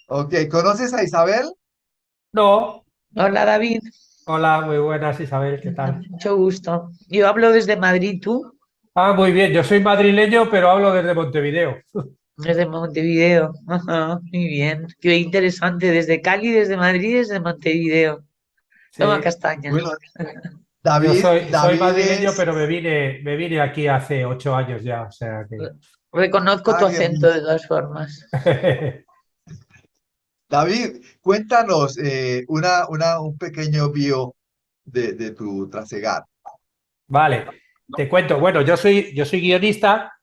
Ok, ¿conoces a Isabel? No, Hola David, hola, muy buenas Isabel, ¿qué tal? mucho gusto. Yo hablo desde Madrid, ¿tú? Ah, muy bien, yo soy madrileño, pero hablo desde Montevideo. Desde Montevideo. Ajá, muy bien. Qué interesante. Desde Cali, desde Madrid, desde Montevideo. Toma Sí, castañas. Bueno, yo David, soy David madrileño, es... pero me vine aquí hace 8 años ya, o sea que... Reconozco tu Ah, qué acento bien. de todas formas. David, cuéntanos un pequeño bio de tu trasegar. Vale, te cuento, bueno, yo soy guionista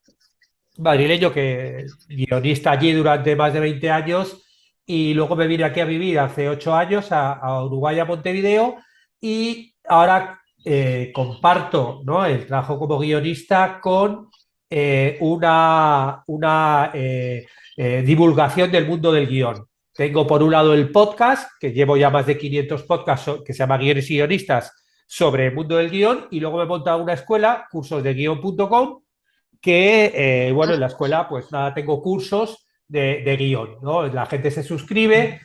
madrileño, que guionista allí durante más de 20 años y luego me vine aquí a vivir hace 8 años a Uruguay, a Montevideo y ahora comparto, ¿no?, el trabajo como guionista con una divulgación del mundo del guión. Tengo por un lado el podcast, que llevo ya más de 500 podcasts, que se llama Guiones y Guionistas, sobre el mundo del guión, y luego me he montado una escuela, cursosdeguion.com, que, bueno, en la escuela, pues nada, tengo cursos de guión, ¿no? La gente se suscribe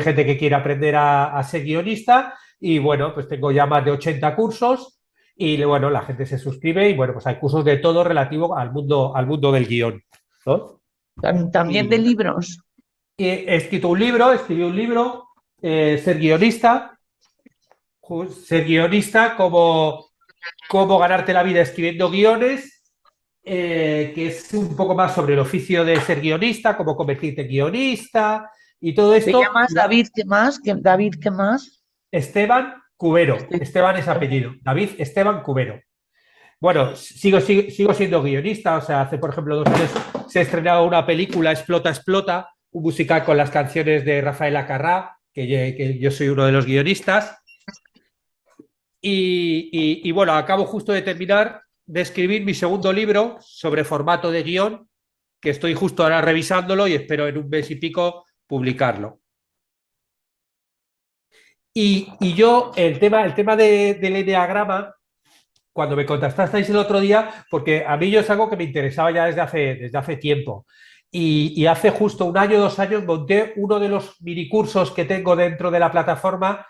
gente que quiere aprender a ser guionista, y bueno, pues tengo ya más de 80 cursos, y bueno, la gente se suscribe, y bueno, pues hay cursos de todo relativo al mundo del guión, ¿no? También de Y libros. escribí un libro, ser guionista, ser guionista como cómo ganarte la vida escribiendo guiones, que es un poco más sobre el oficio de ser guionista, cómo convertirte en guionista y todo ¿Te esto. llamas David? ¿Qué más? David, ¿qué más? Esteban Cubero. Este- Esteban es apellido. David Esteban Cubero. Bueno, sigo siendo guionista. O sea, hace, por ejemplo, 2 años se ha estrenado una película, Explota, Explota, un musical con las canciones de Rafael Acarrá, que yo soy uno de los guionistas. Y bueno, acabo justo de terminar de escribir mi segundo libro sobre formato de guión, que estoy justo ahora revisándolo y espero en un mes y pico publicarlo. Y yo, el tema del enneagrama, cuando me contactasteis el otro día, porque a mí yo es algo que me interesaba ya desde hace tiempo. Y hace justo un año, 2 años, monté uno de los minicursos que tengo dentro de la plataforma,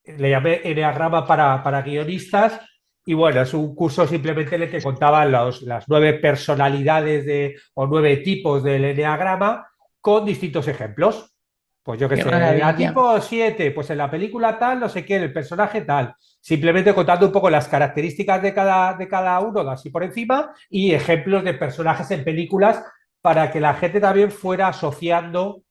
le llamé Enneagrama para guionistas, y bueno, es un curso simplemente en el que contaban las 9 personalidades o 9 tipos del Enneagrama con distintos ejemplos. Pues yo qué Qué sé, a maravilla. tipo 7 pues en la película tal, no sé qué, el personaje tal. Simplemente contando un poco las características de cada uno, así por encima, y ejemplos de personajes en películas para que la gente también fuera asociando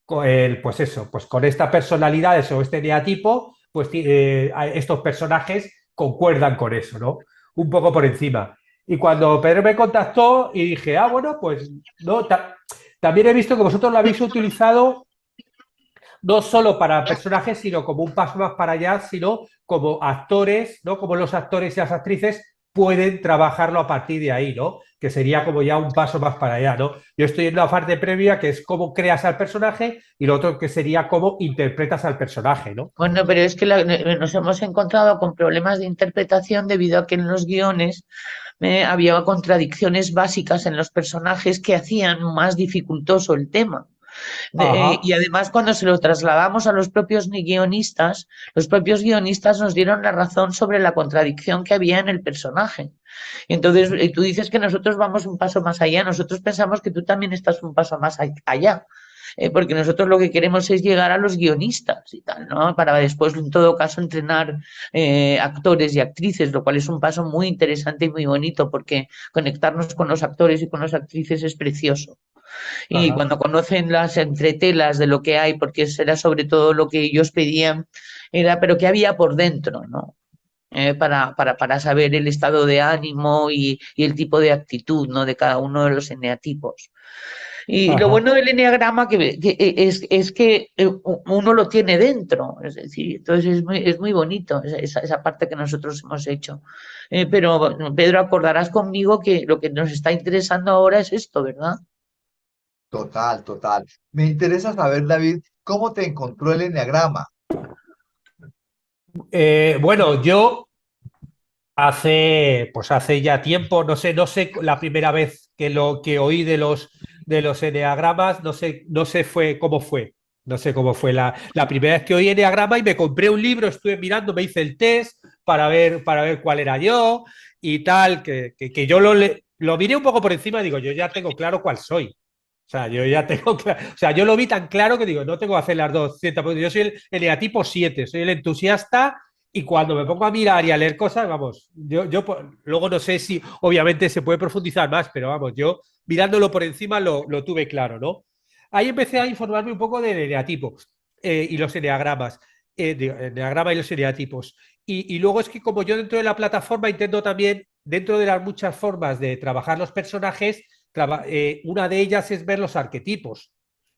pues eso, pues con estas personalidades o este eneatipo, pues estos personajes concuerdan con eso, ¿no? Un poco por encima. Y cuando Pedro me contactó y dije, ah, bueno, pues no, también he visto que vosotros lo habéis utilizado no solo para personajes, sino como un paso más para allá, sino como actores, ¿no? Como los actores y las actrices pueden trabajarlo a partir de ahí, ¿no? Que sería como ya un paso más para allá, ¿no? Yo estoy en la parte previa, que es cómo creas al personaje, y lo otro que sería cómo interpretas al personaje, ¿no? Bueno, pero es que nos hemos encontrado con problemas de interpretación debido a que en los guiones había contradicciones básicas en los personajes que hacían más dificultoso el tema. Y Ajá, además, cuando se lo trasladamos a los propios guionistas nos dieron la razón sobre la contradicción que había en el personaje. Entonces, tú dices que nosotros vamos un paso más allá, nosotros pensamos que tú también estás un paso más allá. Porque nosotros lo que queremos es llegar a los guionistas y tal, ¿no? Para después, en todo caso, entrenar actores y actrices, lo cual es un paso muy interesante y muy bonito, porque conectarnos con los actores y con las actrices es precioso. Y ajá. cuando conocen las entretelas de lo que hay, porque eso era sobre todo lo que ellos pedían, era, pero qué había por dentro, ¿no? Para saber el estado de ánimo y el tipo de actitud, ¿no? De cada uno de los eneatipos. Y lo Ajá. bueno del eneagrama es que uno lo tiene dentro, es decir, entonces es muy bonito esa parte que nosotros hemos hecho. Pero Pedro, acordarás conmigo que lo que nos está interesando ahora es esto, ¿verdad? Total, total. Me interesa saber, David, cómo te encontró el enneagrama. Bueno, yo pues hace ya tiempo, no sé la primera vez que lo que oí de los enneagramas, no sé fue cómo fue. No sé cómo fue la primera vez que oí enneagrama y me compré un libro, estuve mirando, me hice el test para ver cuál era yo y tal, que yo lo miré un poco por encima y digo, yo ya tengo claro cuál soy. O sea, yo ya tengo claro, o sea, yo lo vi tan claro que digo, no tengo que hacer las 200, porque yo soy el negativo 7, soy el entusiasta y cuando me pongo a mirar y a leer cosas, vamos, luego no sé si obviamente se puede profundizar más, pero vamos, yo mirándolo por encima lo tuve claro, ¿no? Ahí empecé a informarme un poco del eneatipo y los eneagramas, eneagrama y los eneatipos. Y luego es que como yo dentro de la plataforma intento también, dentro de las muchas formas de trabajar los personajes, una de ellas es ver los arquetipos,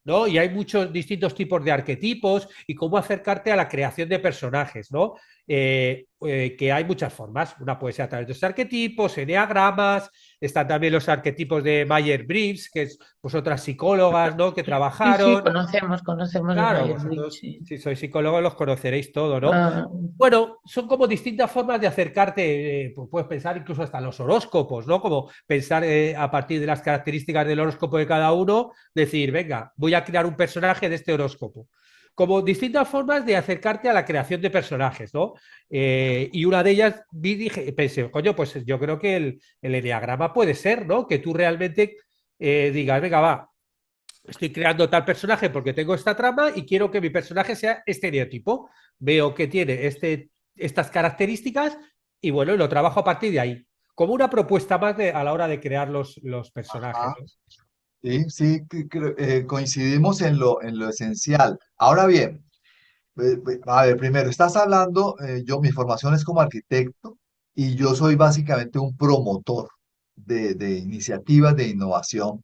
¿no? Y hay muchos distintos tipos de arquetipos y cómo acercarte a la creación de personajes, ¿no? Que hay muchas formas. Una puede ser a través de los arquetipos, eneagramas, están también los arquetipos de Myers-Briggs, que es pues otras psicólogas, ¿no? Que Sí, sí, trabajaron. conocemos el Claro, Myers-Briggs, vosotros, sí. si sois psicólogos, los conoceréis todo, ¿no? Ah, Bueno, son como distintas formas de acercarte, pues puedes pensar incluso hasta los horóscopos, ¿no? Como pensar a partir de las características del horóscopo de cada uno, decir, venga, voy a crear un personaje de este horóscopo. Como distintas formas de acercarte a la creación de personajes, ¿no? Y una de ellas dije, pensé, coño, pues yo creo que el enneagrama puede ser, ¿no? Que tú realmente digas, venga, va, estoy creando tal personaje porque tengo esta trama y quiero que mi personaje sea estereotipo. Veo que tiene estas características y bueno, lo trabajo a partir de ahí. Como una propuesta más a la hora de crear los personajes, Ajá. ¿no? Sí, sí, coincidimos en lo esencial. Ahora bien, a ver, primero, estás hablando, mi formación es como arquitecto y yo soy básicamente un promotor de iniciativas de innovación.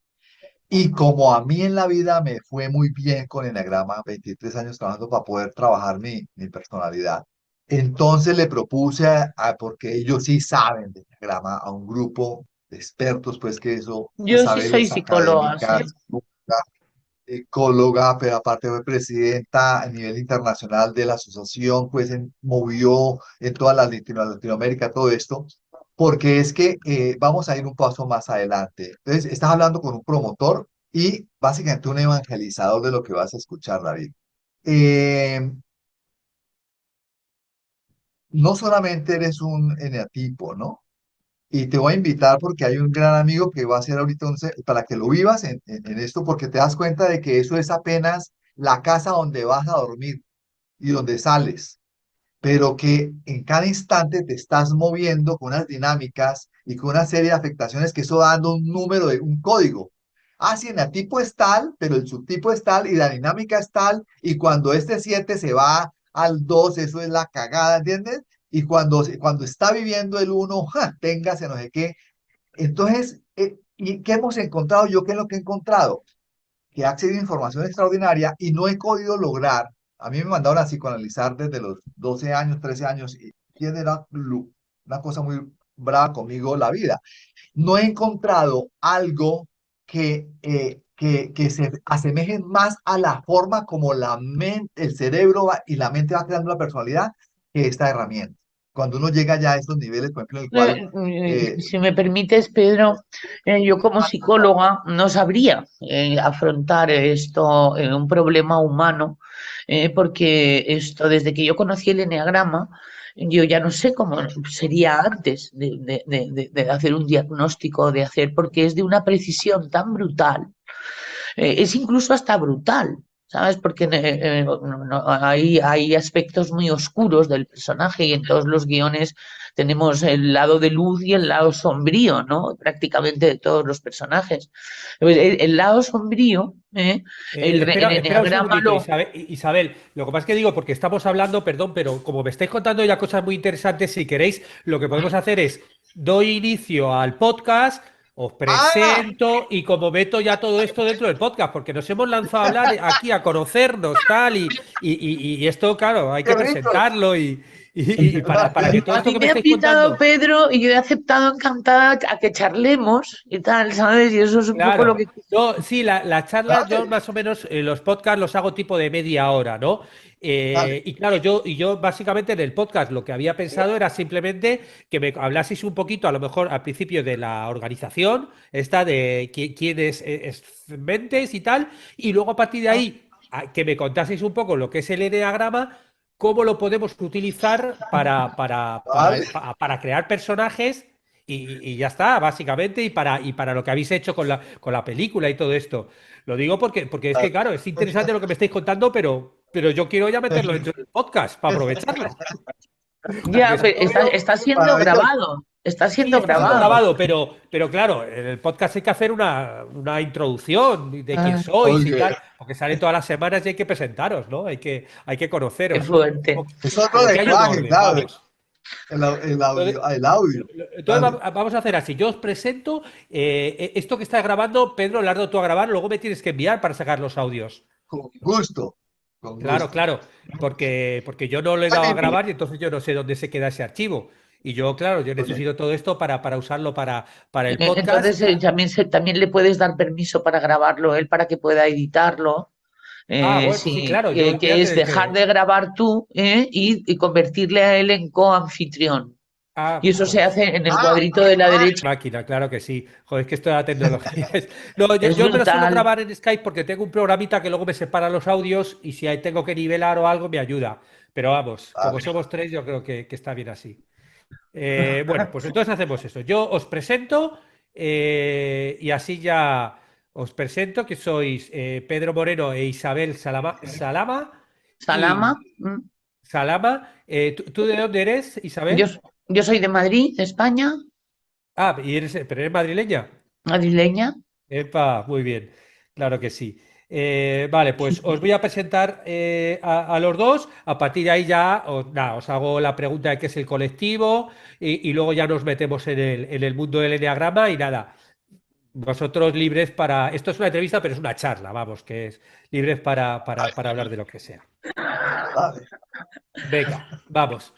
Y como a mí en la vida me fue muy bien con Enagrama, 23 años trabajando para poder trabajar mi personalidad, entonces le propuse, porque ellos sí saben de Enagrama, a un grupo de expertos, pues que eso, yo sí soy Isabel es psicóloga, académica, sí. psicóloga, ecóloga, pero aparte fue presidenta a nivel internacional de la asociación, pues movió en toda Latinoamérica todo esto, porque es que vamos a ir un paso más adelante. Entonces, estás hablando con un promotor y básicamente un evangelizador de lo que vas a escuchar, David. Eh, no solamente eres un eneatipo, ¿no? Y te voy a invitar porque hay un gran amigo que va a hacer ahorita, para que lo vivas en esto, porque te das cuenta de que eso es apenas la casa donde vas a dormir y donde sales, pero que en cada instante te estás moviendo con unas dinámicas y con una serie de afectaciones que eso va dando un número, de un código. Ah, sí, en el tipo es tal, pero el subtipo es tal y la dinámica es tal, y cuando este 7 se va al 2 eso es la cagada, ¿entiendes? Y cuando está viviendo el uno, ja, téngase no sé qué. Entonces, ¿y qué hemos encontrado? ¿Yo qué es lo que he encontrado? Que ha accedido a información extraordinaria y no he podido lograr. A mí me mandaron a psicoanalizar desde los 12 años, 13 años, y era una cosa muy brava conmigo la vida. No he encontrado algo que se asemeje más a la forma como la mente, el cerebro y la mente va creando la personalidad que esta herramienta. Cuando uno llega ya a estos niveles, por ejemplo, en el cual Si me permites, Pedro, yo como psicóloga no sabría afrontar esto, un problema humano, porque esto, desde que yo conocí el eneagrama, yo ya no sé cómo sería antes de hacer un diagnóstico, de hacer, porque es de una precisión tan brutal, es incluso hasta brutal. ¿Sabes? Porque hay aspectos muy oscuros del personaje y en todos los guiones tenemos el lado de luz y el lado sombrío, ¿no? Prácticamente de todos los personajes. Pues el lado sombrío, el Espera un enneagrama segundito, lo... Isabel, Isabel. Lo que pasa es que digo, porque estamos hablando, perdón, pero como me estáis contando ya cosas muy interesantes, si queréis, lo que podemos hacer es, doy inicio al podcast, os ¡Ah! presento y como meto ya todo esto dentro del podcast, porque nos hemos lanzado a hablar aquí, a conocernos, tal, y esto, claro, hay ¡Qué que rico! presentarlo y para que todo A esto mí que me me ha estáis invitado contando, Pedro y yo he aceptado encantada a que charlemos y tal, ¿sabes? Y eso es un poco lo claro. que... No, sí, la charla, yo Date, más o menos los podcasts los hago tipo de media hora, ¿no? dale. Y claro, yo básicamente en el podcast lo que había pensado era simplemente que me hablaseis un poquito, a lo mejor al principio de la organización, esta de quién es Mentes y tal, y luego a partir de ahí que me contaseis un poco lo que es el eneagrama, cómo lo podemos utilizar ¿vale? para crear personajes y ya está, básicamente, y para lo que habéis hecho con la película y todo esto. Lo digo porque es que, claro, es interesante lo que me estáis contando, pero yo quiero ya meterlo dentro del podcast para aprovecharlo. Porque Ya, si pero no veo. está siendo Maravilloso. grabado, está Sí, siendo está siendo grabado. grabado, pero claro, en el podcast hay que hacer una introducción de quién Ah, sois y Ok. tal, porque sale todas las semanas y hay que presentaros, ¿no? Hay que qué conoceros. fuerte. Es otro Como que hay un lenguaje, orden, claro, vamos. Entonces, el audio. Dale, vamos a hacer así. Yo os presento esto que estás grabando, Pedro, Lardo, tú a grabar, luego me tienes que enviar para sacar los audios. con gusto, con Claro, gusto. claro, porque yo no le he dado a grabar y entonces yo no sé dónde se queda ese archivo. Y yo, claro, yo necesito todo esto para usarlo para el podcast. Entonces también, también le puedes dar permiso para grabarlo él para que pueda editarlo. Ah, bueno, sí, Sí, claro, yo que olvídate es de dejar que. de grabar tú y convertirle a él en coanfitrión. Y Ah, eso se pues hace en el cuadrito de la derecha. máquina, claro que sí. Joder, es que esto de la tecnología es. No, Es yo me lo suelo brutal. grabar en Skype porque tengo un programita que luego me separa los audios y si ahí tengo que nivelar o algo me ayuda. Pero vamos, como Vale. somos tres, yo creo que está bien así. Bueno, pues entonces hacemos eso. Yo os presento y así ya os presento que sois Pedro Moreno e Isabel Salama Salama. y Salama. ¿Tú de dónde eres, Yo, Isabel? yo soy de Madrid, de España, Ah, pero eres madrileña. madrileña. Epa, muy bien, claro que sí. Vale, pues os voy a presentar a los dos. A partir de ahí ya nada, os hago la pregunta de qué es el colectivo y luego ya nos metemos en el mundo del enneagrama y nada, vosotros libres para. Esto es una entrevista, pero es una charla, vamos, que es libres para hablar de lo que sea. Vale. Venga, vamos.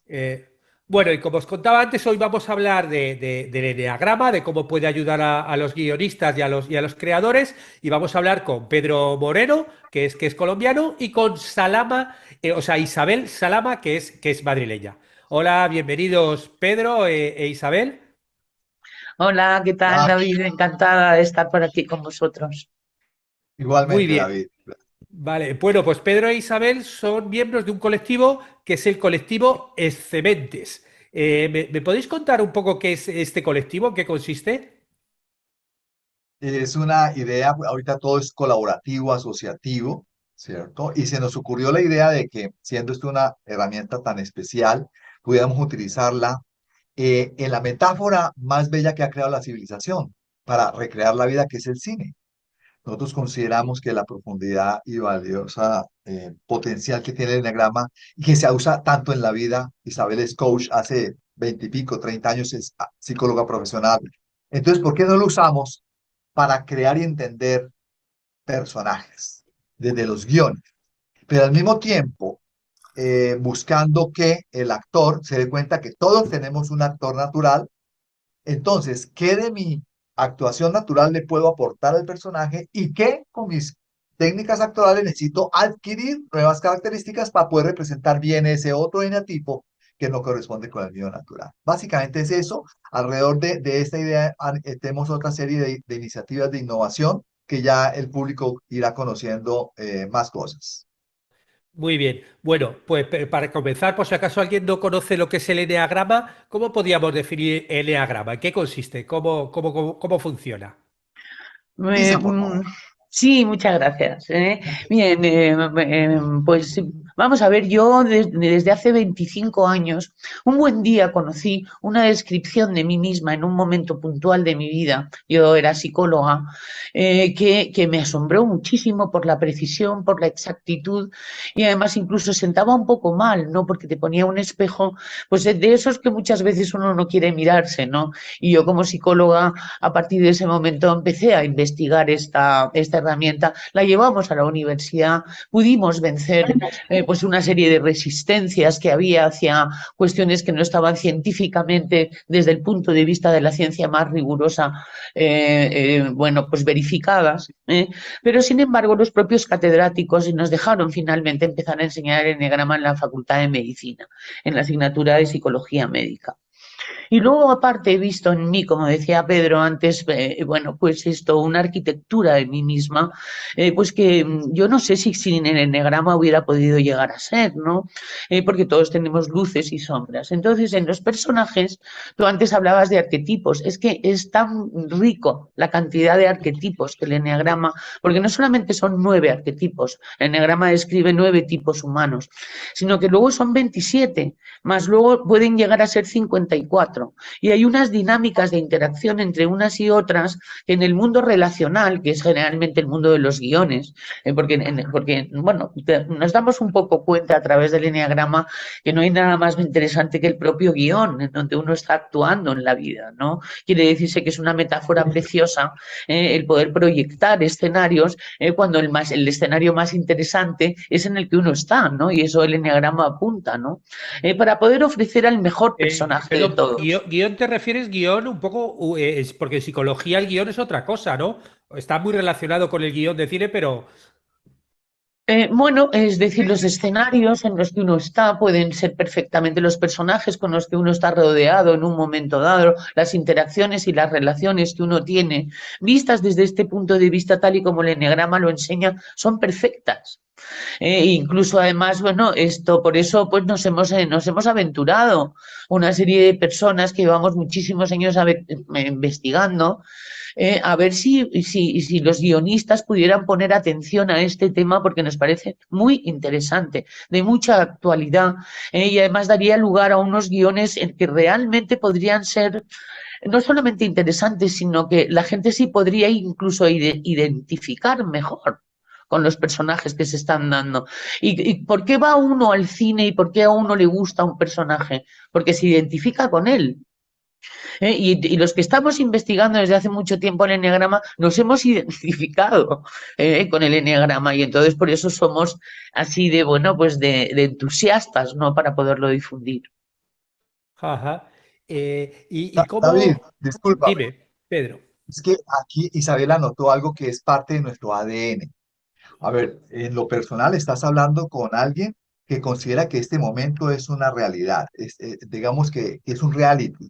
Eh, bueno, y como os contaba antes, hoy vamos a hablar del eneagrama, de cómo puede ayudar a los guionistas y a los creadores, y vamos a hablar con Pedro Moreno, que es colombiano, y con Salama, o sea, Isabel Salama, que es madrileña. Hola, bienvenidos Pedro Isabel. Hola, ¿qué tal, Ah, David? Encantada de estar por aquí con vosotros. Muy igualmente, bien. David. Vale, bueno, pues Pedro e Isabel son miembros de un colectivo que es el colectivo Excementes. ¿Me podéis contar un poco qué es este colectivo, en qué consiste? Es una idea, ahorita todo es colaborativo, asociativo, ¿cierto? Y se nos ocurrió la idea de que, siendo esto una herramienta tan especial, pudiéramos utilizarla en la metáfora más bella que ha creado la civilización para recrear la vida, que es el cine. Nosotros consideramos que la profundidad y valiosa potencial que tiene el enneagrama y que se usa tanto en la vida, Isabel es coach, hace 20 y pico, 30 años es psicóloga profesional. Entonces, ¿por qué no lo usamos para crear y entender personajes desde los guiones? Pero al mismo tiempo, buscando que el actor se dé cuenta que todos tenemos un actor natural. Entonces, ¿qué de mi actuación natural le puedo aportar al personaje y qué con mis técnicas actorales necesito adquirir nuevas características para poder representar bien ese otro eneatipo que no corresponde con el mío natural? Básicamente es eso. Alrededor de esta idea tenemos otra serie de iniciativas de innovación que ya el público irá conociendo más cosas. Muy bien. Bueno, pues para comenzar, por si acaso alguien no conoce lo que es el eneagrama, ¿cómo podríamos definir el eneagrama? ¿En qué consiste? ¿Cómo funciona? Eh, Isa, por mm, favor. sí, muchas gracias. Bien, pues sí, vamos a ver, yo desde hace 25 años, un buen día conocí una descripción de mí misma en un momento puntual de mi vida. Yo era psicóloga, que me asombró muchísimo por la precisión, por la exactitud y además incluso sentaba un poco mal, ¿no? Porque te ponía un espejo, pues de esos que muchas veces uno no quiere mirarse, ¿no? Y yo como psicóloga a partir de ese momento empecé a investigar esta herramienta, la llevamos a la universidad, pudimos vencer pues una serie de resistencias que había hacia cuestiones que no estaban científicamente desde el punto de vista de la ciencia más rigurosa, bueno, pues verificadas, pero sin embargo los propios catedráticos nos dejaron finalmente empezar a enseñar el enneagrama en la Facultad de Medicina, en la asignatura de Psicología Médica. Y luego, aparte, he visto en mí, como decía Pedro antes, bueno, pues esto, una arquitectura de mí misma, pues que yo no sé si sin el eneagrama hubiera podido llegar a ser, ¿no? Porque todos tenemos luces y sombras. Entonces, en los personajes, tú antes hablabas de arquetipos, es que es tan rico la cantidad de arquetipos que el eneagrama, porque no solamente son 9 arquetipos, el eneagrama describe 9 tipos humanos, sino que luego son 27, más luego pueden llegar a ser 54. Y hay unas dinámicas de interacción entre unas y otras que en el mundo relacional, que es generalmente el mundo de los guiones, porque bueno, nos damos un poco cuenta a través del eneagrama que no hay nada más interesante que el propio guión, en donde uno está actuando en la vida, ¿no? Quiere decirse que es una metáfora preciosa el poder proyectar escenarios cuando el escenario más interesante es en el que uno está, ¿no? Y eso el eneagrama apunta, ¿no? Para poder ofrecer al mejor personaje de Pero todos. guión te refieres guión un poco, es porque en psicología el guión es otra cosa, ¿no? Está muy relacionado con el guión de cine, pero Bueno, es decir, los escenarios en los que uno está pueden ser perfectamente los personajes con los que uno está rodeado en un momento dado, las interacciones y las relaciones que uno tiene, vistas desde este punto de vista tal y como el eneagrama lo enseña, son perfectas. Incluso además, bueno, esto por eso pues nos hemos aventurado una serie de personas que llevamos muchísimos años investigando a ver si los guionistas pudieran poner atención a este tema porque nos parece muy interesante, de mucha actualidad y además daría lugar a unos guiones en que realmente podrían ser no solamente interesantes, sino que la gente sí podría incluso identificar mejor con los personajes que se están dando. ¿Y por qué va uno al cine y por qué a uno le gusta un personaje? Porque se identifica con él. Y los que estamos investigando desde hace mucho tiempo el eneagrama nos hemos identificado con el eneagrama y entonces por eso somos así de, bueno, pues de entusiastas, ¿no? Para poderlo difundir. ajá. ¿Y David, cómo? discúlpame, Dime, Pedro. es que aquí Isabel anotó algo que es parte de nuestro ADN. A ver, en lo personal estás hablando con alguien que considera que este momento es una realidad, digamos que es un reality.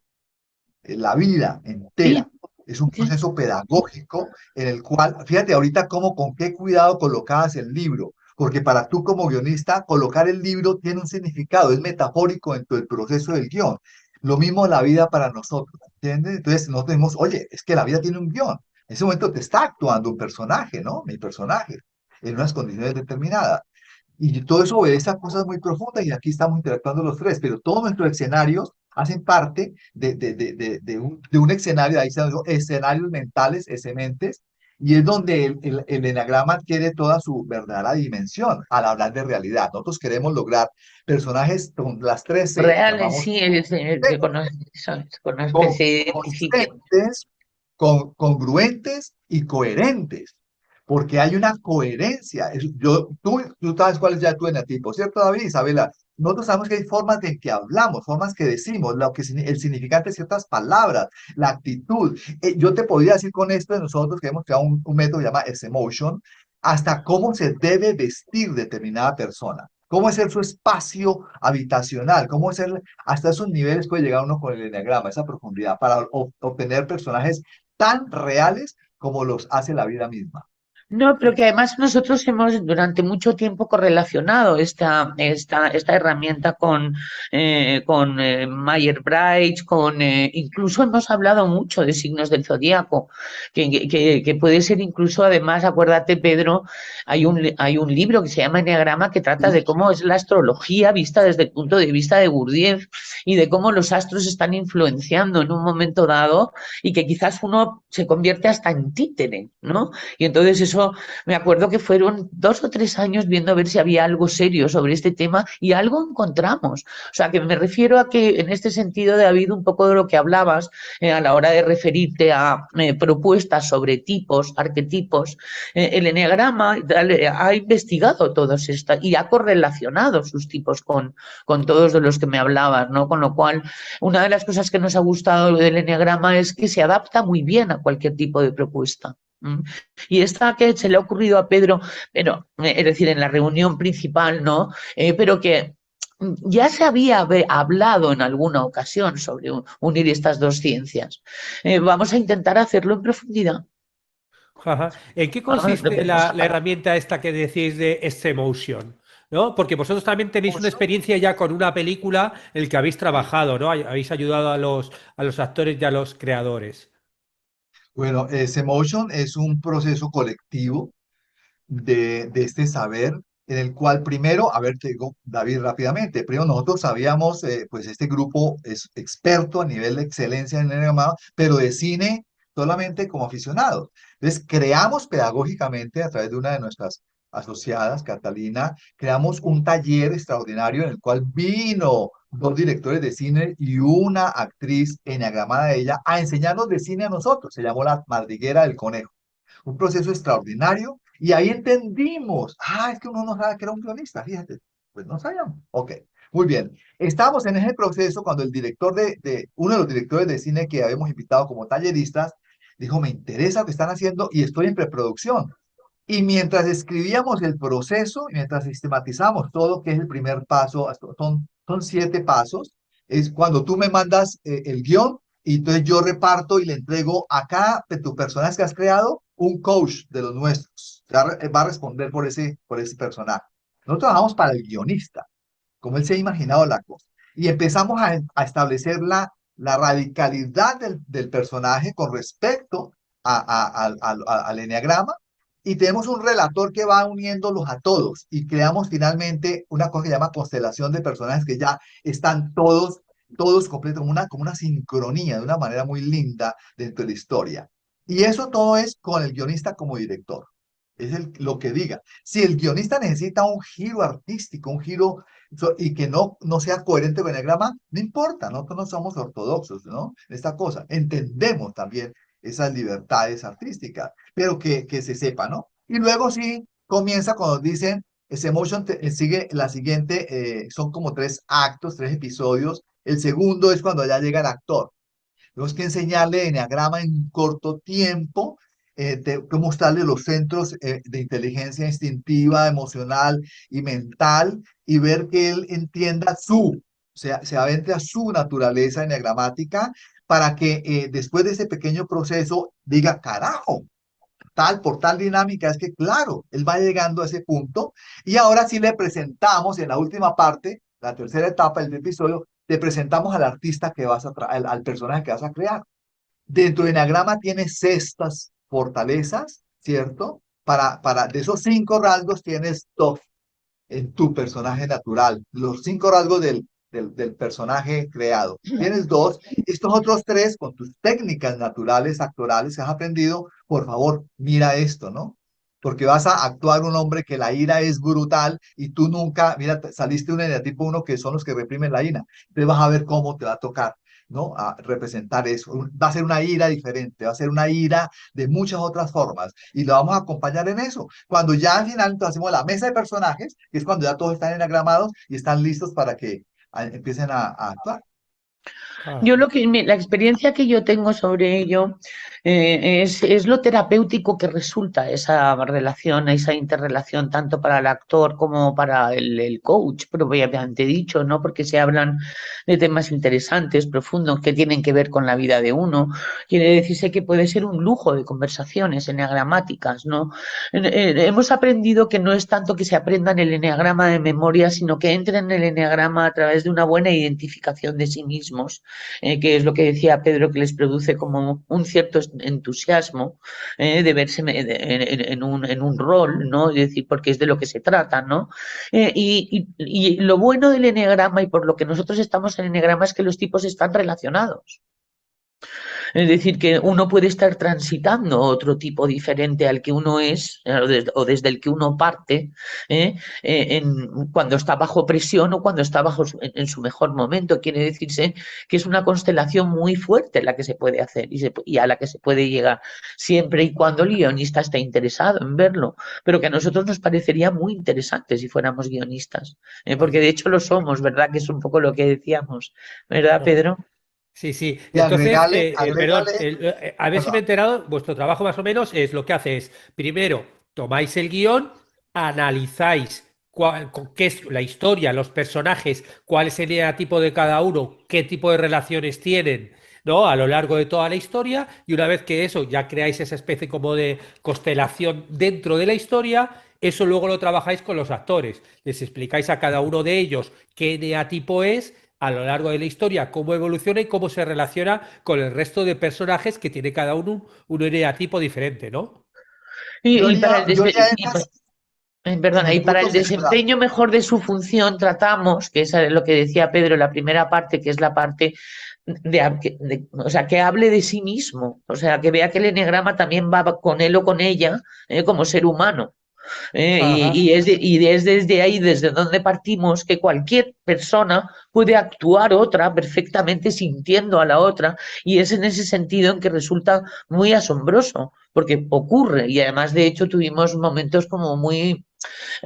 La vida Sí, entera es un sí. proceso pedagógico en el cual, fíjate ahorita cómo, con qué cuidado colocabas el libro, porque para tú como guionista, colocar el libro tiene un significado, es metafórico dentro del proceso del guión. Lo mismo la vida para nosotros, ¿entiendes? Entonces nosotros decimos, oye, es que la vida tiene un guión. En ese momento te está actuando un personaje, ¿no? Mi personaje, en unas condiciones determinadas. Y todo eso obedece a cosas muy profundas y aquí estamos interactuando los tres, pero todos nuestros escenarios hacen parte de un escenario, ahí están los escenarios mentales, mentes, y es donde el enagrama adquiere toda su verdadera dimensión al hablar de realidad. Nosotros queremos lograr personajes con las tres C, Reales, llamamos sí, el que que se identifiquen. consistentes, congruentes y coherentes, porque hay una coherencia. Tú sabes cuál es ya tu enatipo, ¿cierto, David? Isabela, nosotros sabemos que hay formas de que hablamos, formas que decimos, el significante de ciertas palabras, la actitud. Yo te podría decir con esto de nosotros que hemos creado un método que se llama S-Motion, hasta cómo se debe vestir determinada persona. ¿Cómo es su espacio habitacional? ¿Cómo es hasta esos niveles puede llegar uno con el enneagrama, esa profundidad, para obtener personajes tan reales como los hace la vida misma? No, pero que además nosotros hemos durante mucho tiempo correlacionado esta herramienta con Myers-Briggs, incluso hemos hablado mucho de signos del zodíaco, que puede ser incluso, además, acuérdate, Pedro, hay un libro que se llama Enneagrama que trata de cómo es la astrología vista desde el punto de vista de Gurdjieff y de cómo los astros están influenciando en un momento dado y que quizás uno se convierte hasta en títere, ¿no? Y entonces eso, me acuerdo que fueron 2 o 3 años viendo a ver si había algo serio sobre este tema y algo encontramos. O sea, que me refiero a que en este sentido, David, un poco de lo que hablabas a la hora de referirte a propuestas sobre tipos, arquetipos, el eneagrama ha investigado todos estos y ha correlacionado sus tipos con todos de los que me hablabas, ¿no? Con lo cual, una de las cosas que nos ha gustado del eneagrama es que se adapta muy bien a cualquier tipo de propuesta. Y esta que se le ha ocurrido a Pedro, pero, es decir, en la reunión principal, ¿no? Pero que ya se había hablado en alguna ocasión sobre unir estas dos ciencias. Vamos a intentar hacerlo en profundidad. Ajá. ¿En qué Ah, consiste la herramienta esta que decís de S-Motion? ¿No? Porque vosotros también tenéis una experiencia ya con una película en la que habéis trabajado, ¿no? Habéis ayudado a los actores y a los creadores. Bueno, ese motion es un proceso colectivo de este saber en el cual primero, a ver, te digo, David, rápidamente, primero nosotros sabíamos, pues este grupo es experto a nivel de excelencia en el llamado, pero de cine solamente como aficionados. Entonces, creamos pedagógicamente a través de una de nuestras asociadas, Catalina, creamos un taller extraordinario en el cual vino dos directores de cine y una actriz enneagramada de ella a enseñarnos de cine a nosotros. Se llamó La Madriguera del Conejo, un proceso extraordinario, y ahí entendimos, es que uno no sabe que era un guionista, fíjate, pues no sabíamos, ok, muy bien. Estábamos en ese proceso cuando el director uno de los directores de cine que habíamos invitado como talleristas, dijo, me interesa lo que están haciendo y estoy en preproducción. Y mientras escribíamos el proceso, mientras sistematizamos todo, que es el primer paso, son 7 pasos, es cuando tú me mandas el guión y entonces yo reparto y le entrego a cada de tus personajes que has creado un coach de los nuestros. Va a responder por ese personaje. Nosotros trabajamos para el guionista, como él se ha imaginado la cosa. Y empezamos a establecer la radicalidad del personaje con respecto al enneagrama, y tenemos un relator que va uniéndolos a todos y creamos finalmente una cosa que se llama constelación de personajes que ya están todos completos, como una sincronía de una manera muy linda dentro de la historia. Y eso todo es con el guionista como director. Es lo que diga. Si el guionista necesita un giro artístico, un giro y que no sea coherente con el grama, no importa, nosotros no somos ortodoxos, ¿no? Esta cosa. Entendemos también esas libertades artísticas, pero que se sepa, ¿no? Y luego sí comienza cuando dicen, ese motion sigue la siguiente, son como 3 actos, 3 episodios. El segundo es cuando ya llega el actor. Tenemos que enseñarle enneagrama en un corto tiempo, que mostrarle los centros de inteligencia instintiva, emocional y mental, y ver que él entienda se adentre a su naturaleza enneagramática, para que después de ese pequeño proceso diga, carajo, tal por tal dinámica, es que claro, él va llegando a ese punto, y ahora sí le presentamos en la última parte, la tercera etapa del episodio, te presentamos al artista que al personaje que vas a crear. Dentro de Enneagrama tienes estas fortalezas, ¿cierto? De esos 5 rasgos tienes 2 en tu personaje natural, los 5 rasgos del personaje creado. Tienes 2, estos otros 3 con tus técnicas naturales, actorales que has aprendido, por favor, mira esto, ¿no? Porque vas a actuar un hombre que la ira es brutal y tú nunca, mira, saliste un eneatipo 1 que son los que reprimen la ira. Entonces vas a ver cómo te va a tocar, ¿no? A representar eso. Va a ser una ira diferente, va a ser una ira de muchas otras formas y lo vamos a acompañar en eso. Cuando ya al final entonces, hacemos la mesa de personajes, que es cuando ya todos están enagramados y están listos para que empiecen a actuar. Yo Ajá. la experiencia que yo tengo sobre ello es lo terapéutico que resulta esa relación, esa interrelación, tanto para el actor como para el coach, propiamente dicho, ¿no? Porque se hablan de temas interesantes, profundos, que tienen que ver con la vida de uno. Quiere decirse que puede ser un lujo de conversaciones enneagramáticas, ¿no? Hemos aprendido que no es tanto que se aprendan el enneagrama de memoria, sino que entren en el enneagrama a través de una buena identificación de sí mismos, que es lo que decía Pedro, que les produce como un cierto entusiasmo de verse en un rol, ¿no? Es decir, porque es de lo que se trata, ¿no? Y lo bueno del eneagrama y por lo que nosotros estamos en eneagrama es que los tipos están relacionados. Es decir, que uno puede estar transitando otro tipo diferente al que uno es o desde el que uno parte cuando está bajo presión o cuando está en su mejor momento. Quiere decirse que es una constelación muy fuerte la que se puede hacer y a la que se puede llegar siempre y cuando el guionista esté interesado en verlo, pero que a nosotros nos parecería muy interesante si fuéramos guionistas, porque de hecho lo somos, ¿verdad? Que es un poco lo que decíamos, ¿verdad, Pedro? Sí, sí. Y Entonces, perdón, agrégale, a ver si me he perdón, enterado, vuestro trabajo más o menos es lo que hace es, primero, tomáis el guión, analizáis qué es la historia, los personajes, cuál es el eneatipo de cada uno, qué tipo de relaciones tienen, ¿no? A lo largo de toda la historia, y una vez que eso ya creáis esa especie como de constelación dentro de la historia, eso luego lo trabajáis con los actores. Les explicáis a cada uno de ellos qué eneatipo es a lo largo de la historia, cómo evoluciona y cómo se relaciona con el resto de personajes que tiene cada uno un eneatipo diferente, ¿no? Y para el Yo haría énfasis en perdona, y el para punto el central. desempeño mejor de su función tratamos, que es lo que decía Pedro, la primera parte, que es la parte o sea, que hable de sí mismo, o sea, que vea que el enegrama también va con él o con ella como ser humano. Ajá. Y es desde ahí, desde donde partimos, que cualquier persona puede actuar otra perfectamente sintiendo a la otra, y es en ese sentido en que resulta muy asombroso, porque ocurre, y además de hecho tuvimos momentos como muy,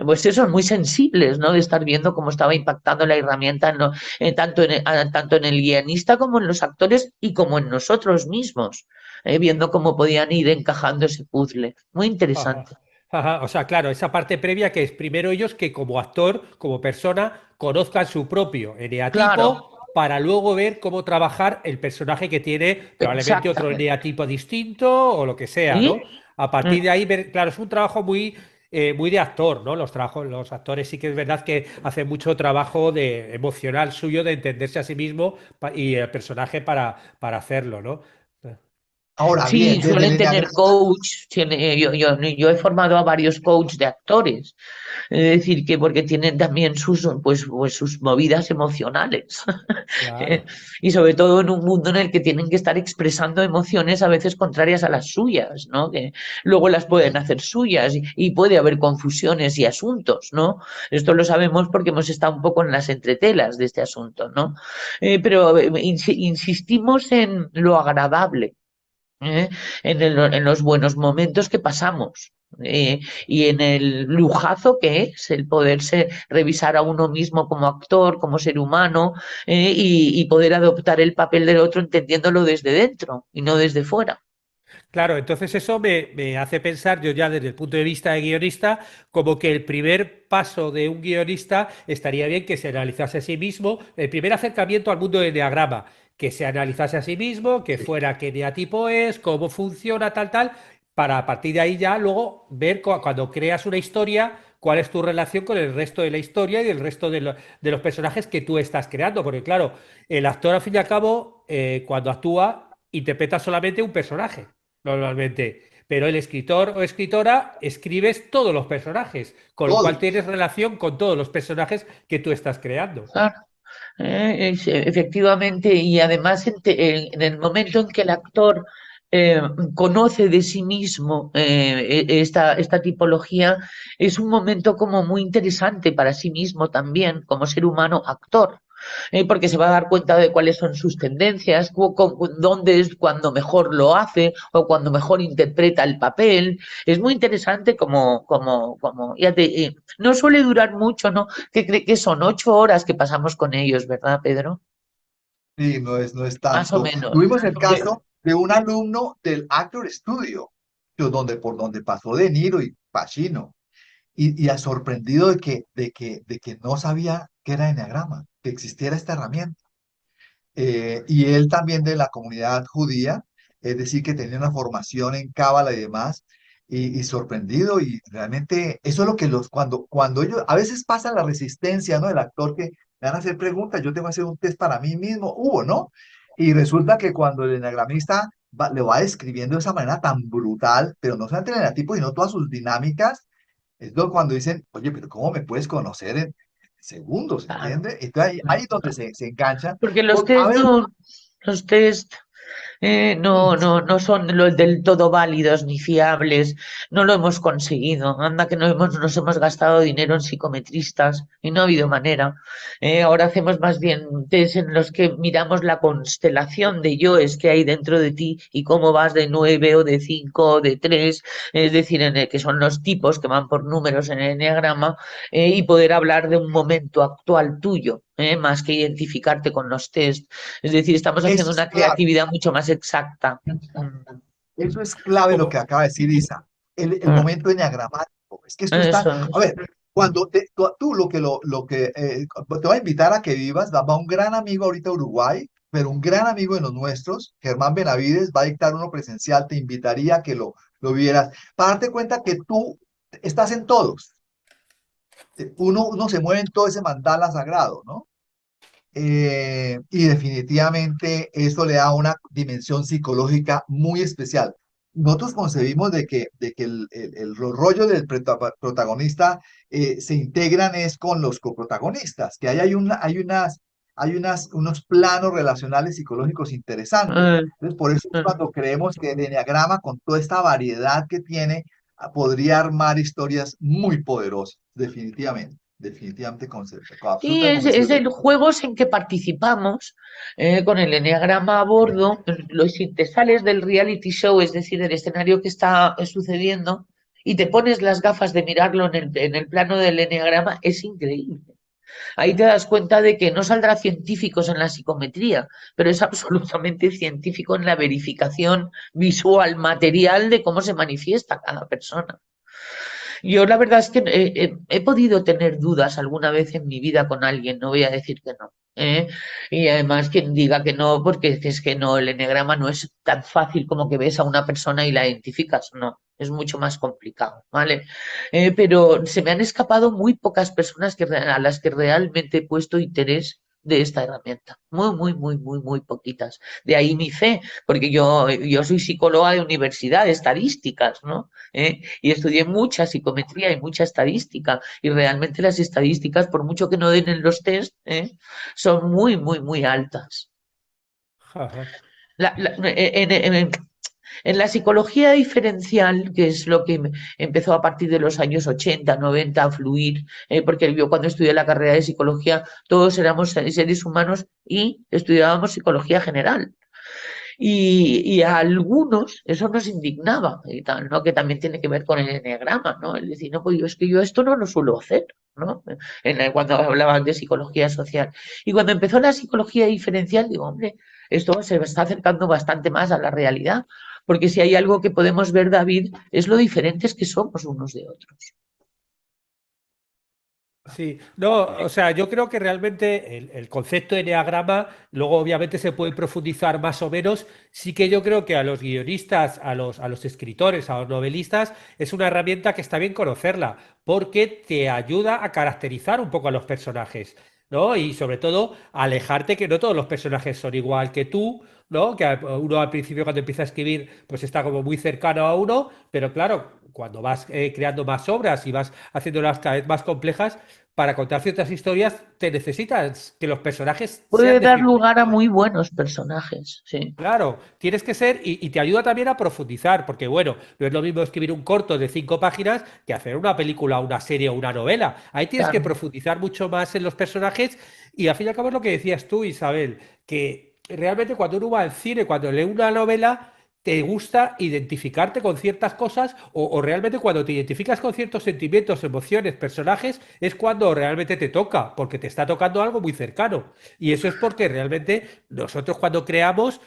pues eso, muy sensibles, ¿no? De estar viendo cómo estaba impactando la herramienta tanto en el guionista como en los actores y como en nosotros mismos, viendo cómo podían ir encajando ese puzzle. Muy Ajá, interesante. ajá. O sea, claro, esa parte previa que es primero ellos que como actor, como persona, conozcan su propio Claro, eneatipo para luego ver cómo trabajar el personaje que tiene probablemente otro exactamente. eneatipo distinto o lo que sea, ¿Sí? ¿no? A partir Mm. de ahí, claro, es un trabajo muy, muy de actor, ¿no? Los actores sí que es verdad que hacen mucho trabajo de emocional suyo, de entenderse a sí mismo y el personaje para hacerlo, ¿no? Ahora bien, Sí, desde el suelen tener enneagrama, coach. Yo he formado a varios coaches de actores. Es decir, que porque tienen también pues sus movidas emocionales. Claro. Y sobre todo en un mundo en el que tienen que estar expresando emociones a veces contrarias a las suyas, ¿no? Que luego las pueden hacer suyas y puede haber confusiones y asuntos, ¿no? Esto lo sabemos porque hemos estado un poco en las entretelas de este asunto, ¿no? Pero insistimos en lo agradable, ¿eh? En los buenos momentos que pasamos. Y en el lujazo que es el poderse revisar a uno mismo como actor, como ser humano, y poder adoptar el papel del otro entendiéndolo desde dentro y no desde fuera. Claro, entonces eso me hace pensar, yo ya desde el punto de vista de guionista, como que el primer paso de un guionista estaría bien que se analizase a sí mismo, el primer acercamiento al mundo del diagrama, que se analizase a sí mismo, que sí. fuera qué eneatipo es, cómo funciona, tal, para a partir de ahí ya luego ver cuando creas una historia, cuál es tu relación con el resto de la historia y el resto de los personajes que tú estás creando, porque claro, el actor al fin y al cabo, cuando actúa, interpreta solamente un personaje normalmente. Pero el escritor o escritora escribes todos los personajes, con lo cual tienes Todos. relación con todos los personajes que tú estás creando. Claro. Efectivamente, y además en el momento en que el actor eh, conoce de sí mismo esta tipología, es un momento como muy interesante para sí mismo también, como ser humano actor. Porque se va a dar cuenta de cuáles son sus tendencias, dónde es cuando mejor lo hace o cuando mejor interpreta el papel. Es muy interesante no suele durar mucho, ¿no? Que son 8 horas que pasamos con ellos, ¿verdad, Pedro? Sí, no es Más o tanto. menos. Tuvimos el Eh, caso de un alumno del Actor Studio, por donde pasó De Niro y Pacino, y ha sorprendido de que no sabía que era enneagrama, que existiera esta herramienta. Y él también de la comunidad judía, es decir, que tenía una formación en Cábala y demás, y sorprendido, y realmente eso es lo que cuando ellos, a veces pasa la resistencia, ¿no? Del actor que me van a hacer preguntas, yo tengo que hacer un test para mí mismo, hubo, ¿no? Y resulta que cuando el enneagramista le va describiendo de esa manera tan brutal, pero no solamente el eneatipo, sino todas sus dinámicas, cuando dicen, oye, pero ¿cómo me puedes conocer en segundos, claro. entiende? Entonces ahí es donde se enganchan. Porque A ver, los test no son los del todo válidos ni fiables, no lo hemos conseguido. Anda que nos hemos gastado dinero en psicometristas y no ha habido manera. Ahora hacemos más bien test en los que miramos la constelación de yoes que hay dentro de ti y cómo vas de 9 o de 5 o de 3, es decir, en el que son los tipos que van por números en el enneagrama, y poder hablar de un momento actual tuyo, más que identificarte con los test. Es decir, estamos eso haciendo es una clave, creatividad mucho más exacta. Mm. eso es clave lo que Como, acaba de decir Isa, el Mm. momento enneagramático. Es que esto está, Eso a es. ver, tú te voy a invitar a que vivas, va un gran amigo ahorita a Uruguay, pero un gran amigo de los nuestros, Germán Benavides, va a dictar uno presencial, te invitaría a que lo vieras, para darte cuenta que tú estás en todos, uno se mueve en todo ese mandala sagrado, ¿no? Y definitivamente eso le da una dimensión psicológica muy especial. Nosotros concebimos de que los rollos del protagonista se integran es con los coprotagonistas, que ahí unos planos relacionales psicológicos interesantes. Eh, Entonces, por eso es eh. cuando creemos que el enneagrama, con toda esta variedad que tiene, podría armar historias muy poderosas, definitivamente, definitivamente, Sí, absolutamente es convencidos de el ello. juegos en que participamos con el eneagrama a bordo. Si te sales del reality show, es decir, del escenario que está sucediendo, y te pones las gafas de mirarlo en el plano del eneagrama, es increíble. Ahí te das cuenta de que no saldrá científicos en la psicometría, pero es absolutamente científico en la verificación visual, material de cómo se manifiesta cada persona. Yo la verdad es que he podido tener dudas alguna vez en mi vida con alguien, no voy a decir que no. ¿Eh? Y además quien diga que no, porque es que no, el enegrama no es tan fácil como que ves a una persona y la identificas, no, es mucho más complicado, ¿vale? Pero se me han escapado muy pocas personas a las que realmente he puesto interés de esta herramienta, muy, muy, muy, muy, muy poquitas. De ahí mi fe, porque yo soy psicóloga de universidad, de estadísticas, ¿no? Y estudié mucha psicometría y mucha estadística, y realmente las estadísticas, por mucho que no den en los test, son muy, muy, muy altas. Ajá. La- la- en, en- en- en la psicología diferencial, que es lo que empezó a partir de los años 80 90 a fluir, porque yo cuando estudié la carrera de psicología, todos éramos seres humanos y estudiábamos psicología general. Y a algunos eso nos indignaba y tal, ¿no? Que también tiene que ver con el enneagrama, ¿no? El decir, no, pues yo es que yo esto no lo suelo hacer, ¿no? Cuando hablaban de psicología social. Y cuando empezó la psicología diferencial, digo, hombre, esto se está acercando bastante más a la realidad, porque si hay algo que podemos ver, David, es lo diferentes que somos unos de otros. Sí, no, o sea, yo creo que realmente el concepto de enneagrama, luego obviamente se puede profundizar más o menos. Sí que yo creo que a los guionistas, a los escritores, a los novelistas, es una herramienta que está bien conocerla, porque te ayuda a caracterizar un poco a los personajes, ¿no? Y sobre todo, alejarte que no todos los personajes son igual que tú, ¿no? Que uno al principio cuando empieza a escribir, pues está como muy cercano a uno, pero claro, cuando vas creando más obras y vas haciéndolas cada vez más complejas, para contar ciertas historias te necesitas que los personajes sean Puede de dar cierta lugar a manera. muy buenos personajes, sí, Claro, tienes que ser y te ayuda también a profundizar, porque bueno, no es lo mismo escribir un corto de 5 páginas que hacer una película, una serie o una novela. Ahí tienes que claro. profundizar mucho más en los personajes y al fin y al cabo es lo que decías tú, Isabel, que realmente cuando uno va al cine, cuando lee una novela, te gusta identificarte con ciertas cosas o realmente cuando te identificas con ciertos sentimientos, emociones, personajes, es cuando realmente te toca, porque te está tocando algo muy cercano. Y eso es porque realmente nosotros cuando creamos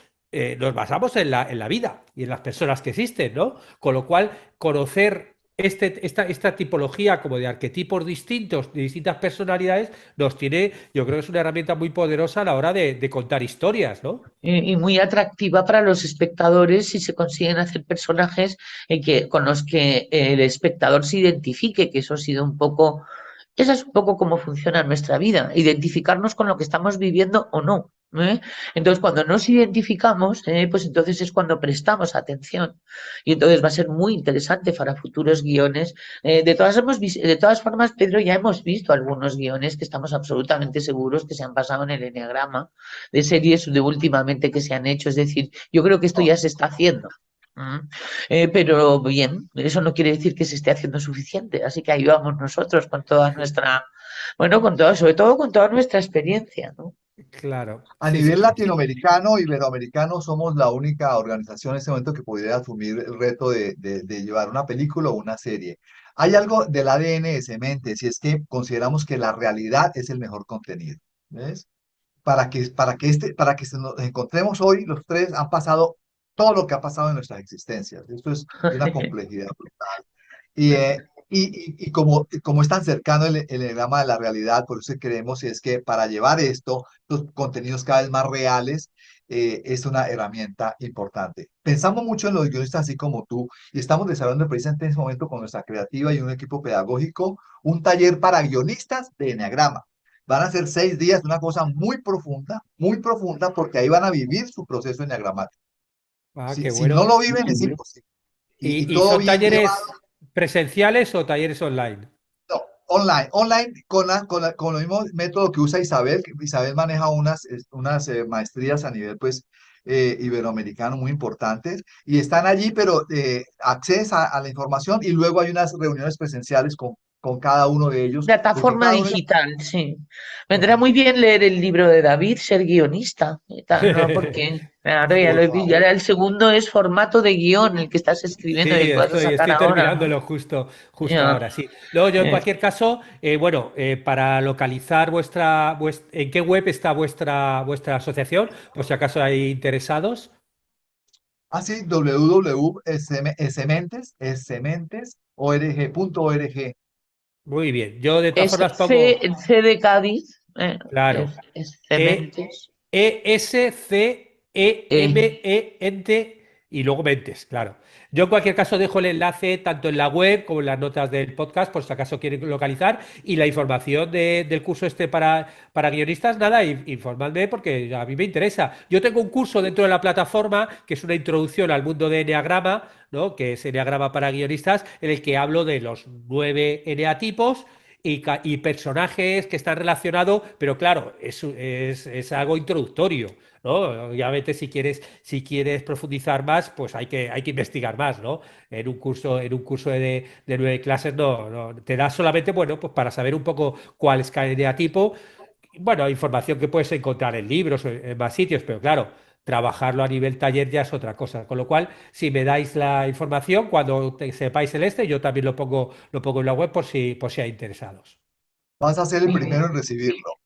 nos basamos en la vida y en las personas que existen, ¿no? Con lo cual, conocer esta tipología como de arquetipos distintos, de distintas personalidades, nos tiene, yo creo que es una herramienta muy poderosa a la hora de contar historias, ¿no? Y muy atractiva para los espectadores si se consiguen hacer personajes con los que el espectador se identifique, que eso ha sido un poco, esa es un poco cómo funciona nuestra vida, identificarnos con lo que estamos viviendo o no. Entonces, cuando nos identificamos, pues entonces es cuando prestamos atención. Y entonces va a ser muy interesante para futuros guiones. De todas formas, Pedro, ya hemos visto algunos guiones que estamos absolutamente seguros que se han basado en el enneagrama de series de últimamente que se han hecho. Es decir, yo creo que esto ya se está haciendo. Pero bien, eso no quiere decir que se esté haciendo suficiente. Así que ahí vamos nosotros con toda nuestra, bueno, con todo, sobre todo con toda nuestra experiencia, ¿no? Claro, A sí, sí, nivel sí, sí. latinoamericano, iberoamericano, somos la única organización en este momento que pudiera asumir el reto de llevar una película o una serie. Hay algo del ADN de Semente, si es que consideramos que la realidad es el mejor contenido. ¿Ves? Para que nos encontremos hoy, los tres han pasado todo lo que ha pasado en nuestras existencias. Esto es de una complejidad brutal. Como es tan cercano el enneagrama de la realidad, por eso creemos es que para llevar esto, los contenidos cada vez más reales, es una herramienta importante. Pensamos mucho en los guionistas así como tú y estamos desarrollando precisamente en este momento con nuestra creativa y un equipo pedagógico un taller para guionistas de enneagrama. Van a ser 6 días, una cosa muy profunda, porque ahí van a vivir su proceso enneagramático. Ah, qué Si bueno. no lo viven, es imposible. Y Y todo son bien llevado. talleres presenciales o talleres online? No, online con los mismos métodos que usa Isabel. Que Isabel maneja unas maestrías a nivel pues iberoamericano muy importantes y están allí, pero accedes a la información y luego hay unas reuniones presenciales con cada uno de ellos, porque Plataforma cada uno de ellos... digital, sí. Vendrá muy Correcto. bien leer el libro de David, ser guionista. Y tal, ¿no? Porque, claro, ya lo Por he visto. Y favor. ahora el segundo es formato de guión, el que estás escribiendo y Sí, el que vas a sacar estoy ahora, ¿no? terminándolo justo Ya, ahora, sí. Luego, yo en eh, cualquier caso, bueno, para localizar en qué web está vuestra asociación, por si acaso hay interesados. Así, www.sementes.org. Muy bien. Yo de todas es formas C, pongo, C de Cádiz, claro, es E, Cementes. ESCEMENT y luego Mentes, claro. Yo en cualquier caso dejo el enlace tanto en la web como en las notas del podcast, por si acaso quieren localizar, y la información del curso este para guionistas, nada, informadme porque a mí me interesa. Yo tengo un curso dentro de la plataforma que es una introducción al mundo de Enneagrama, ¿no? Que es Enneagrama para guionistas, en el que hablo de los 9 eneatipos y personajes que están relacionados, pero claro, es algo introductorio, ¿no? Obviamente si quieres profundizar más, pues hay que investigar más, ¿no? En un curso de 9 clases no, te da solamente, bueno, pues para saber un poco cuál es cada tipo, bueno, información que puedes encontrar en libros o en más sitios, pero claro, trabajarlo a nivel taller ya es otra cosa. Con lo cual, si me dais la información, cuando sepáis el este, yo también lo pongo en la web por si hay interesados. Vas a ser el Muy bien. primero en recibirlo.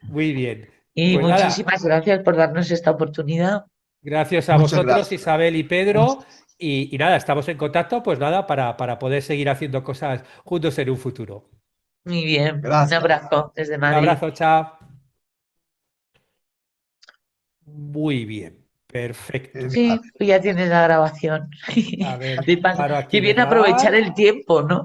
Muy bien. Y Pues nada, muchísimas gracias por darnos esta oportunidad. gracias a Muchas vosotros, gracias. Isabel y Pedro. Y nada, estamos en contacto, pues nada, para poder seguir haciendo cosas juntos en un futuro. Muy bien. Un Gracias. abrazo desde Un Madrid. abrazo, chao. Muy bien, perfecto. Sí, Genial. pues ya tienes la grabación. A ver, De paso, paro que aquí de bien aprovechar grabar. el tiempo, ¿no?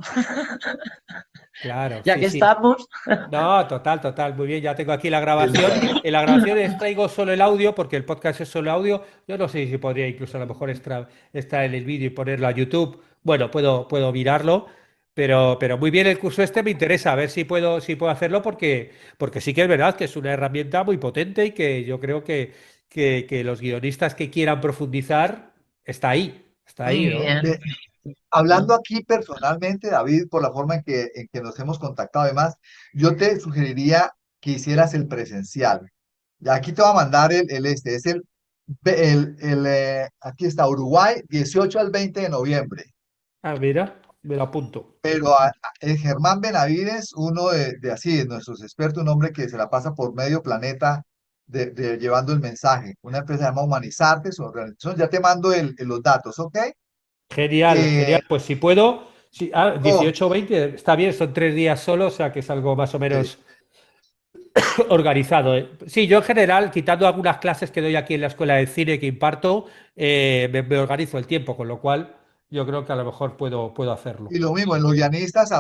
Claro, Ya sí, que sí. estamos. No, total, total. Muy bien, ya tengo aquí la grabación. En la grabación extraigo solo el audio porque el podcast es solo audio. Yo no sé si podría incluso a lo mejor extraer el vídeo y ponerlo a YouTube. Bueno, puedo mirarlo, pero muy bien el curso este me interesa, a ver si puedo hacerlo porque sí que es verdad que es una herramienta muy potente y que yo creo que los guionistas que quieran profundizar está Muy ahí, ¿no? bien. Hablando aquí personalmente, David, por la forma en que nos hemos contactado, además, yo te sugeriría que hicieras el presencial. Y aquí te voy a mandar es aquí está Uruguay, 18 al 20 de noviembre. Ah, mira, me lo apunto. Pero el Germán Benavides, uno de así, de nuestros expertos, un hombre que se la pasa por medio planeta llevando el mensaje. Una empresa se llama Humanizarte, su organización. Ya te mando los datos, ¿ok? Genial, genial. Eh, Pues si puedo, 18 oh, o 20, está bien, son 3 días solo, o sea que es algo más o sí. menos organizado. Sí, yo en general, quitando algunas clases que doy aquí en la escuela de cine que imparto, me organizo el tiempo, con lo cual yo creo que a lo mejor puedo hacerlo. Y lo mismo, en los guionistas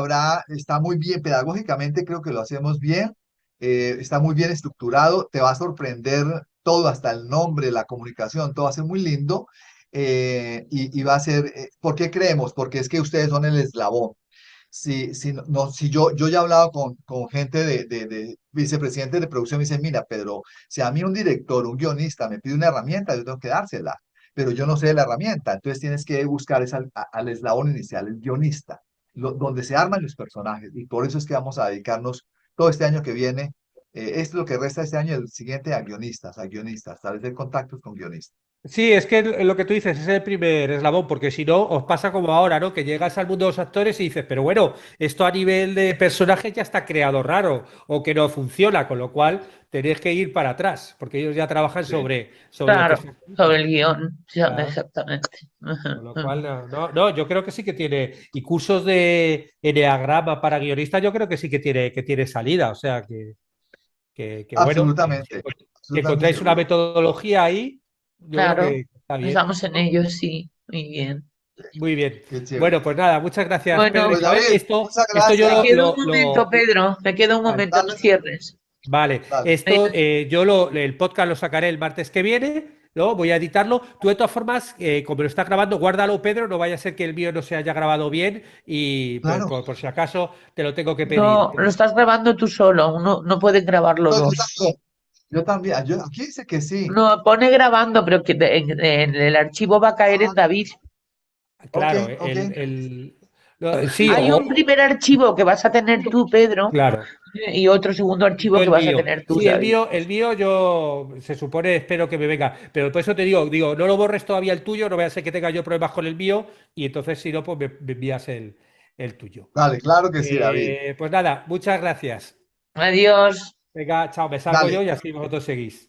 está muy bien, pedagógicamente creo que lo hacemos bien, está muy bien estructurado, te va a sorprender todo, hasta el nombre, la comunicación, todo va a ser muy lindo y va a ser, ¿por qué creemos? Porque es que ustedes son el eslabón. Si, no, si yo ya he hablado con gente de vicepresidentes de producción, me dicen, mira, Pedro, si a mí un director, un guionista me pide una herramienta, yo tengo que dársela, pero yo no sé de la herramienta, entonces tienes que buscar al eslabón inicial, el guionista, donde se arman los personajes, y por eso es que vamos a dedicarnos todo este año que viene, esto es lo que resta este año, el siguiente a guionistas, establecer contactos con guionistas. Sí, es que lo que tú dices es el primer eslabón, porque si no, os pasa como ahora, ¿no? Que llegas al mundo de los actores y dices, pero bueno, esto a nivel de personaje ya está creado raro o que no funciona, con lo cual tenéis que ir para atrás, porque ellos ya trabajan Sí, sobre lo que Claro, está sobre escrito. el guión, sí, Claro. exactamente. Con lo cual, no, no, no, yo creo que sí que tiene, y cursos de eneagrama para guionistas, yo creo que tiene salida, o sea, que bueno, absolutamente, si absolutamente encontráis una seguro. metodología ahí, yo creo Claro, que está bien. estamos en ello, sí, muy bien. Muy bien. Qué chévere. Bueno, pues nada, muchas gracias, Pedro. Bueno, Pues Isabel. David, muchas me Esto yo gracias. quedo un momento, Pedro, me queda un Dale, momento, no dale, cierres. vale, dale. esto yo el podcast lo sacaré el martes que viene, ¿no? Voy a editarlo. Tú de todas formas, como lo estás grabando, guárdalo, Pedro, no vaya a ser que el mío no se haya grabado bien y Claro. por si acaso te lo tengo que pedir. No, lo estás grabando tú solo, no pueden grabarlo No, dos. yo también. Aquí dice que sí. No, pone grabando, pero que en el archivo va a caer en Ah, David. ok, Claro, ok. sí, Hay un primer archivo que vas a tener tú, Pedro, claro. y otro segundo Y archivo yo que el vas a mío. tener tú, Sí, David. el mío yo se supone, espero que me venga. Pero por eso te digo, no lo borres todavía el tuyo, no vaya a ser que tenga yo problemas con el mío, y entonces si no, pues me envías el tuyo. Dale, claro que sí, David. Pues nada, muchas gracias. Adiós. Venga, chao, me salgo Dale. yo y así vosotros seguís.